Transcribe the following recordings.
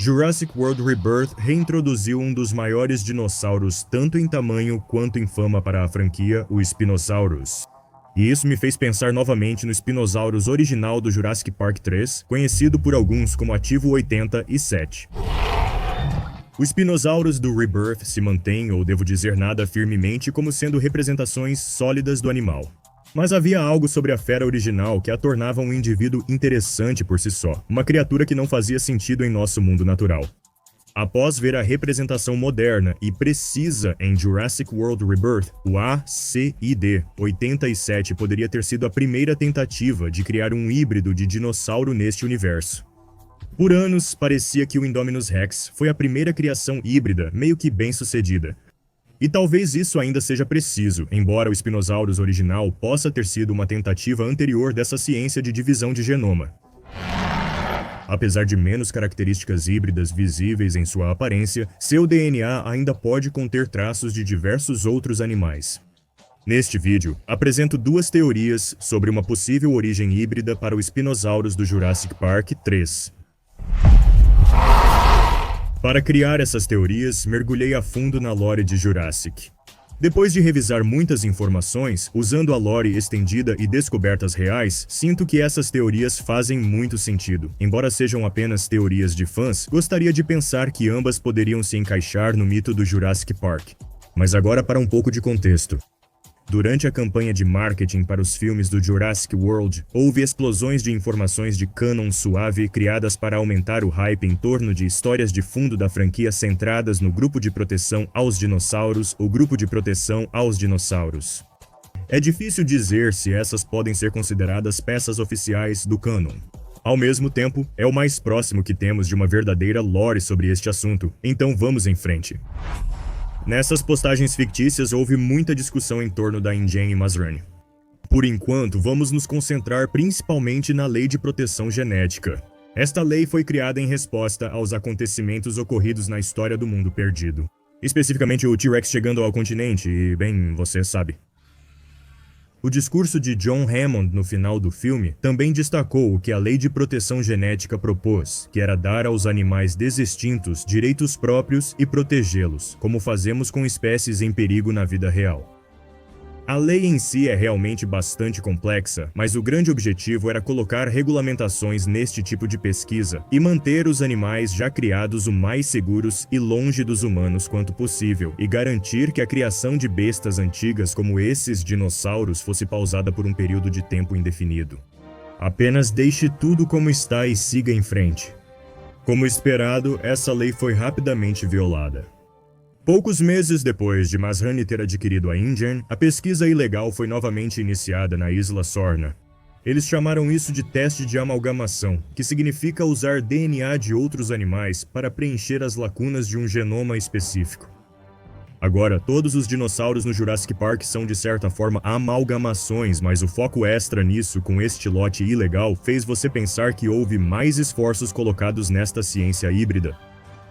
Jurassic World Rebirth reintroduziu um dos maiores dinossauros tanto em tamanho quanto em fama para a franquia, o Spinosaurus. E isso me fez pensar novamente no Spinosaurus original do Jurassic Park 3, conhecido por alguns como Ativo 87. O Spinosaurus do Rebirth se mantém, ou devo dizer nada firmemente, como sendo representações sólidas do animal. Mas havia algo sobre a fera original que a tornava um indivíduo interessante por si só, uma criatura que não fazia sentido em nosso mundo natural. Após ver a representação moderna e precisa em Jurassic World Rebirth, o ACID-87 poderia ter sido a primeira tentativa de criar um híbrido de dinossauro neste universo. Por anos, parecia que o Indominus Rex foi a primeira criação híbrida meio que bem-sucedida. E talvez isso ainda seja preciso, embora o Spinosaurus original possa ter sido uma tentativa anterior dessa ciência de divisão de genoma. Apesar de menos características híbridas visíveis em sua aparência, seu DNA ainda pode conter traços de diversos outros animais. Neste vídeo, apresento duas teorias sobre uma possível origem híbrida para o Spinosaurus do Jurassic Park 3. Para criar essas teorias, mergulhei a fundo na lore de Jurassic. Depois de revisar muitas informações, usando a lore estendida e descobertas reais, sinto que essas teorias fazem muito sentido. Embora sejam apenas teorias de fãs, gostaria de pensar que ambas poderiam se encaixar no mito do Jurassic Park. Mas agora para um pouco de contexto. Durante a campanha de marketing para os filmes do Jurassic World, houve explosões de informações de canon suave criadas para aumentar o hype em torno de histórias de fundo da franquia centradas no grupo de proteção aos dinossauros ou grupo de proteção aos dinossauros. É difícil dizer se essas podem ser consideradas peças oficiais do canon. Ao mesmo tempo, é o mais próximo que temos de uma verdadeira lore sobre este assunto, então vamos em frente. Nessas postagens fictícias houve muita discussão em torno da InGen e Masrani. Por enquanto, vamos nos concentrar principalmente na Lei de Proteção Genética. Esta lei foi criada em resposta aos acontecimentos ocorridos na história do mundo perdido. Especificamente o T-Rex chegando ao continente e, bem, você sabe. O discurso de John Hammond no final do filme também destacou o que a Lei de Proteção Genética propôs, que era dar aos animais desextintos direitos próprios e protegê-los, como fazemos com espécies em perigo na vida real. A lei em si é realmente bastante complexa, mas o grande objetivo era colocar regulamentações neste tipo de pesquisa e manter os animais já criados o mais seguros e longe dos humanos quanto possível, e garantir que a criação de bestas antigas como esses dinossauros fosse pausada por um período de tempo indefinido. Apenas deixe tudo como está e siga em frente. Como esperado, essa lei foi rapidamente violada. Poucos meses depois de Masrani ter adquirido a InGen, a pesquisa ilegal foi novamente iniciada na Isla Sorna. Eles chamaram isso de teste de amalgamação, que significa usar DNA de outros animais para preencher as lacunas de um genoma específico. Agora, todos os dinossauros no Jurassic Park são de certa forma amalgamações, mas o foco extra nisso com este lote ilegal fez você pensar que houve mais esforços colocados nesta ciência híbrida.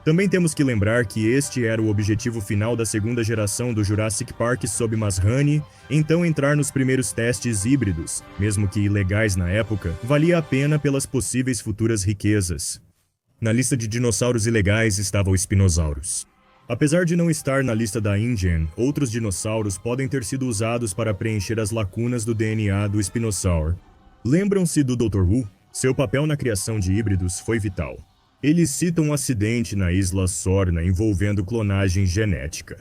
Também temos que lembrar que este era o objetivo final da segunda geração do Jurassic Park sob Masrani, então entrar nos primeiros testes híbridos, mesmo que ilegais na época, valia a pena pelas possíveis futuras riquezas. Na lista de dinossauros ilegais estava o Spinosaurus. Apesar de não estar na lista da InGen, outros dinossauros podem ter sido usados para preencher as lacunas do DNA do Spinosaur. Lembram-se do Dr. Who? Seu papel na criação de híbridos foi vital. Eles citam um acidente na Isla Sorna envolvendo clonagem genética.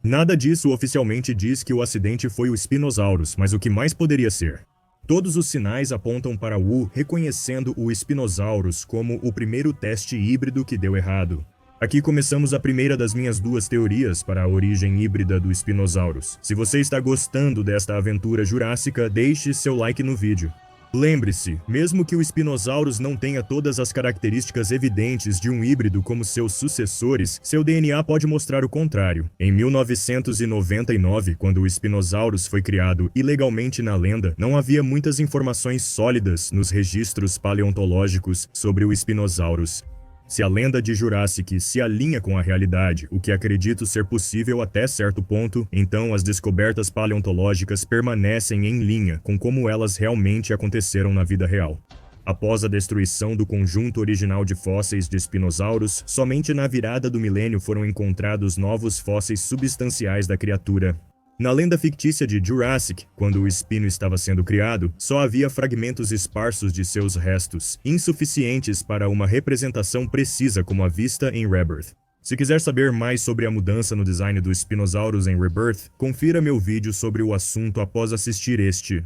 Nada disso oficialmente diz que o acidente foi o Spinosaurus, mas o que mais poderia ser? Todos os sinais apontam para Wu reconhecendo o Spinosaurus como o primeiro teste híbrido que deu errado. Aqui começamos a primeira das minhas duas teorias para a origem híbrida do Spinosaurus. Se você está gostando desta aventura jurássica, deixe seu like no vídeo. Lembre-se, mesmo que o Spinosaurus não tenha todas as características evidentes de um híbrido como seus sucessores, seu DNA pode mostrar o contrário. Em 1999, quando o Spinosaurus foi criado ilegalmente na lenda, não havia muitas informações sólidas nos registros paleontológicos sobre o Spinosaurus. Se a lenda de Jurassic se alinha com a realidade, o que acredito ser possível até certo ponto, então as descobertas paleontológicas permanecem em linha com como elas realmente aconteceram na vida real. Após a destruição do conjunto original de fósseis de espinossauros, somente na virada do milênio foram encontrados novos fósseis substanciais da criatura. Na lenda fictícia de Jurassic, quando o espino estava sendo criado, só havia fragmentos esparsos de seus restos, insuficientes para uma representação precisa como a vista em Rebirth. Se quiser saber mais sobre a mudança no design do Spinosaurus em Rebirth, confira meu vídeo sobre o assunto após assistir este.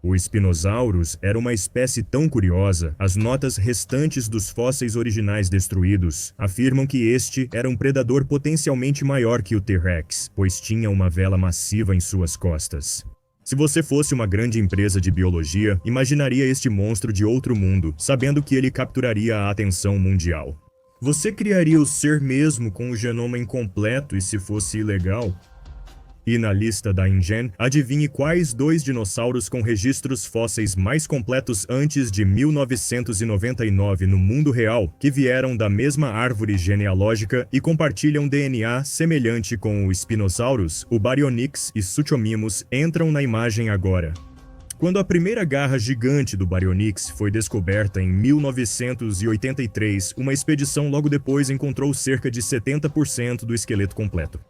O Spinosaurus era uma espécie tão curiosa, as notas restantes dos fósseis originais destruídos afirmam que este era um predador potencialmente maior que o T-Rex, pois tinha uma vela massiva em suas costas. Se você fosse uma grande empresa de biologia, imaginaria este monstro de outro mundo, sabendo que ele capturaria a atenção mundial. Você criaria o ser mesmo com o genoma incompleto e se fosse ilegal? E na lista da InGen, adivinhe quais dois dinossauros com registros fósseis mais completos antes de 1999 no mundo real, que vieram da mesma árvore genealógica e compartilham DNA semelhante com o Spinosaurus, o Baryonyx e Suchomimus entram na imagem agora. Quando a primeira garra gigante do Baryonyx foi descoberta em 1983, uma expedição logo depois encontrou cerca de 70% do esqueleto completo.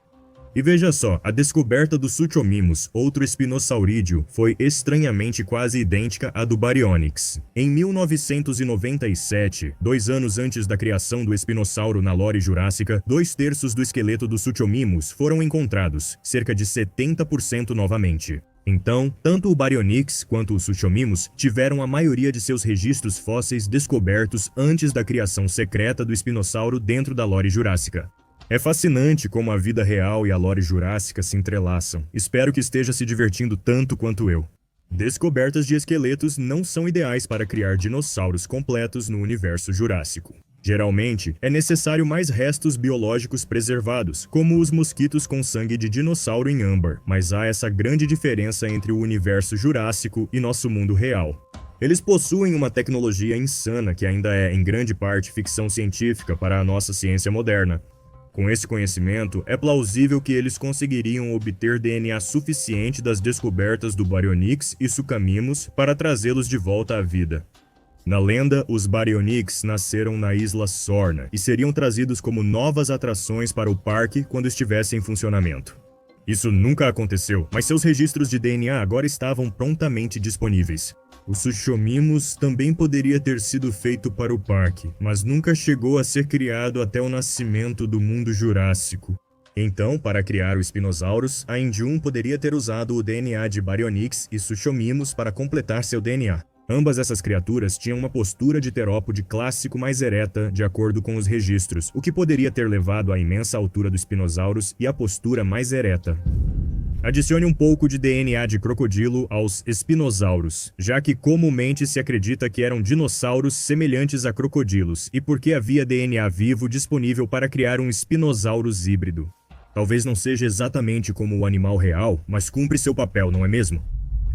E veja só, a descoberta do Suchomimus, outro espinosaurídeo, foi estranhamente quase idêntica à do Baryonyx. Em 1997, 2 anos antes da criação do espinossauro na lore jurássica, 2/3 do esqueleto do Suchomimus foram encontrados, cerca de 70% novamente. Então, tanto o Baryonyx quanto o Suchomimus tiveram a maioria de seus registros fósseis descobertos antes da criação secreta do espinossauro dentro da lore jurássica. É fascinante como a vida real e a lore jurássica se entrelaçam. Espero que esteja se divertindo tanto quanto eu. Descobertas de esqueletos não são ideais para criar dinossauros completos no universo jurássico. Geralmente, é necessário mais restos biológicos preservados, como os mosquitos com sangue de dinossauro em âmbar, mas há essa grande diferença entre o universo jurássico e nosso mundo real. Eles possuem uma tecnologia insana que ainda é, em grande parte, ficção científica para a nossa ciência moderna. Com esse conhecimento, é plausível que eles conseguiriam obter DNA suficiente das descobertas do Baryonyx e Suchomimus para trazê-los de volta à vida. Na lenda, os Baryonyx nasceram na Isla Sorna e seriam trazidos como novas atrações para o parque quando estivesse em funcionamento. Isso nunca aconteceu, mas seus registros de DNA agora estavam prontamente disponíveis. O Suchomimus também poderia ter sido feito para o parque, mas nunca chegou a ser criado até o nascimento do mundo jurássico. Então, para criar o Spinosaurus, a InGen poderia ter usado o DNA de Baryonyx e Suchomimus para completar seu DNA. Ambas essas criaturas tinham uma postura de terópode clássico mais ereta, de acordo com os registros, o que poderia ter levado à imensa altura do Spinosaurus e à postura mais ereta. Adicione um pouco de DNA de crocodilo aos Spinosaurus, já que comumente se acredita que eram dinossauros semelhantes a crocodilos, e porque havia DNA vivo disponível para criar um Spinosaurus híbrido. Talvez não seja exatamente como o animal real, mas cumpre seu papel, não é mesmo?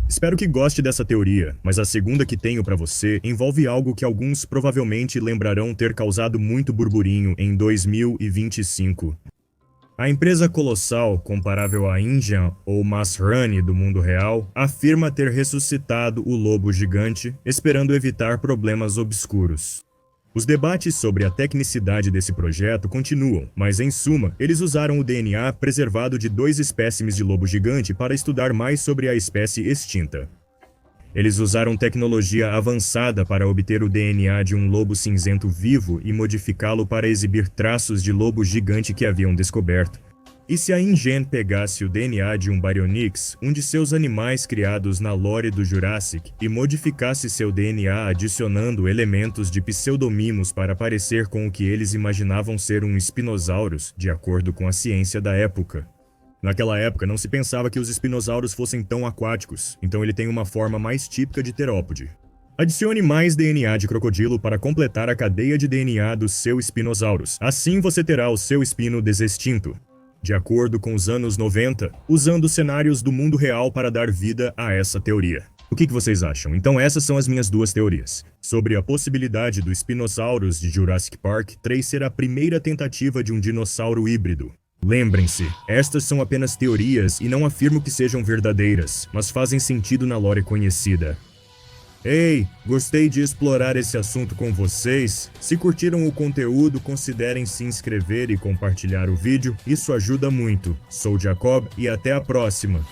Espero que goste dessa teoria, mas a segunda que tenho para você envolve algo que alguns provavelmente lembrarão ter causado muito burburinho em 2025. A empresa colossal, comparável à InGen ou Masrani do mundo real, afirma ter ressuscitado o lobo gigante, esperando evitar problemas obscuros. Os debates sobre a tecnicidade desse projeto continuam, mas em suma, eles usaram o DNA preservado de 2 espécimes de lobo gigante para estudar mais sobre a espécie extinta. Eles usaram tecnologia avançada para obter o DNA de um lobo cinzento vivo e modificá-lo para exibir traços de lobo gigante que haviam descoberto. E se a InGen pegasse o DNA de um Baryonyx, um de seus animais criados na lore do Jurassic, e modificasse seu DNA adicionando elementos de pseudomimos para parecer com o que eles imaginavam ser um Spinosaurus, de acordo com a ciência da época? Naquela época, não se pensava que os espinossauros fossem tão aquáticos, então ele tem uma forma mais típica de terópode. Adicione mais DNA de crocodilo para completar a cadeia de DNA do seu Spinosaurus. Assim você terá o seu espino desextinto. De acordo com os anos 90, usando cenários do mundo real para dar vida a essa teoria. O que vocês acham? Então essas são as minhas 2 teorias. Sobre a possibilidade do Spinosaurus de Jurassic Park 3 ser a primeira tentativa de um dinossauro híbrido. Lembrem-se, estas são apenas teorias e não afirmo que sejam verdadeiras, mas fazem sentido na lore conhecida. Ei, gostei de explorar esse assunto com vocês. Se curtiram o conteúdo, considerem se inscrever e compartilhar o vídeo, isso ajuda muito. Sou Jacob e até a próxima.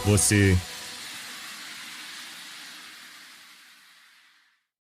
Você